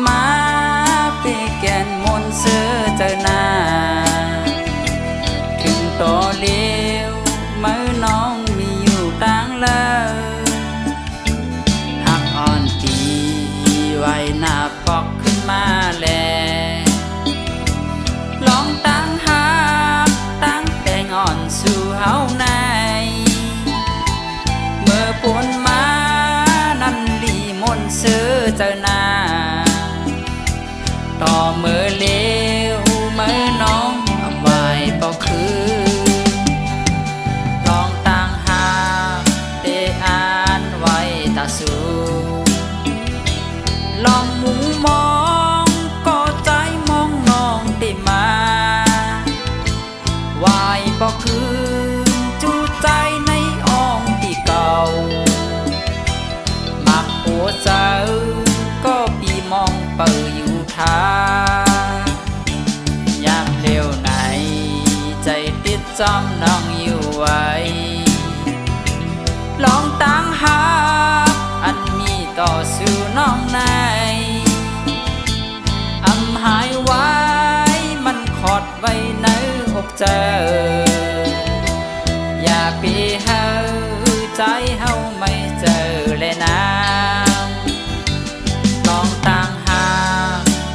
มาเปแกนมนเสือเจอหน้าถึงต่อเลี้ยวมือน้องมีอยู่ต่างเลยหักอ่อนปีไว้หน้าปอกขึ้นมาแลลองตั้งหักตั้งแต่งอ่อนสู่เฮาในเมื่อปนมานั่นลีมนเสือเจอหน้าต่อเมื่อเลี้ยวมือน้องไว้ปอกคือลองตั้งหักเตอ่านไว้ตาสูลองมุงมองก็ใจมองน้องได้มาวายบ่คือจูใจในอ่องที่เก่ามักหัวเจ้าก็ปีมองเปิดอยู่ท่ายามเร็วไหนใจติดจำน้องอยู่ไว้ลองตั้งหาอันมีต่อสู่น้องในอำหายไว้มันขอดไว้ในอกเจออย่าปีเฮาใจเฮาไม่เจอเลยนะลองตั้งหา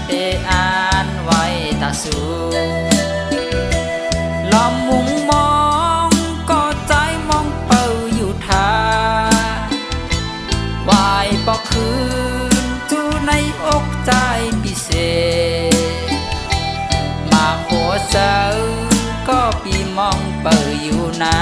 เออ่านไว้ตาสูลองมุงมองก็ใจมองเป่าอยู่ท่าวายบ่คืนจูในอกใจพิเศษมาหัวเจ้าก็ปีมองเป่าอยู่นะ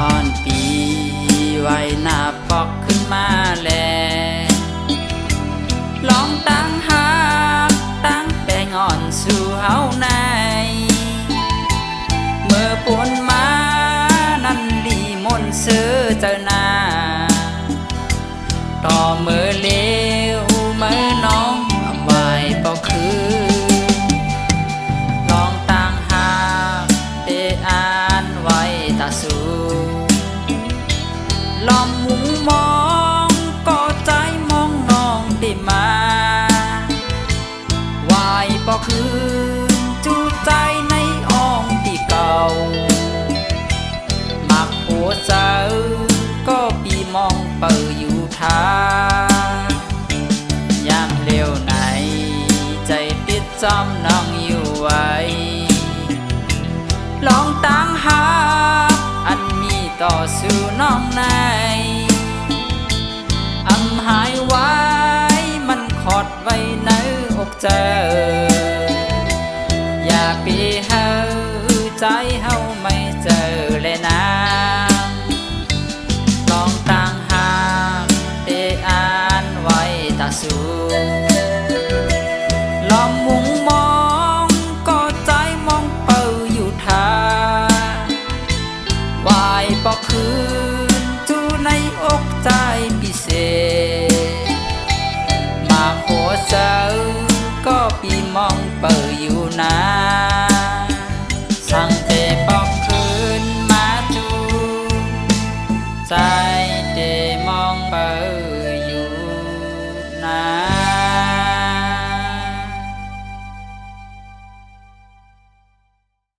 อ่อนปีไว้หน้าปอกขึ้นมาแลลองตั้งหักตั้งแต่งอ่อนสู่เฮาในเมื่อปนมานั่นลีมนเสือเจอหน้าต่อเมื่อเลี้ยวมือน้องไว้บ่คือลองตั้งหักเตอ่านไว้ตาสูลองมุงมองก็ใจมองน้องได้มาวายบ่คืนจูใจในอ่องที่เก่ามักหัวเจ้าก็ปีมองเปิดอยู่ท่ายามเร็วไหนใจติดจำน้องอยู่ไว้ลองตั้งหาอันมีต่อสู่น้องในอำหายไว้มันขอดไว้ในอกเจออย่าปีเฮาใจเฮาไม่เจอเลยนะลองตั้งหาเตอ่านไว้ตาสูลองมุงมองก็ใจมองเป่าอยู่ท่าวายบ่คืนจูในอกใจพิเศษมาหัวเจ้าก็ปีมองเปิดอยู่นะสั่งเตปอกคืนมาจูใจเตมองเปิด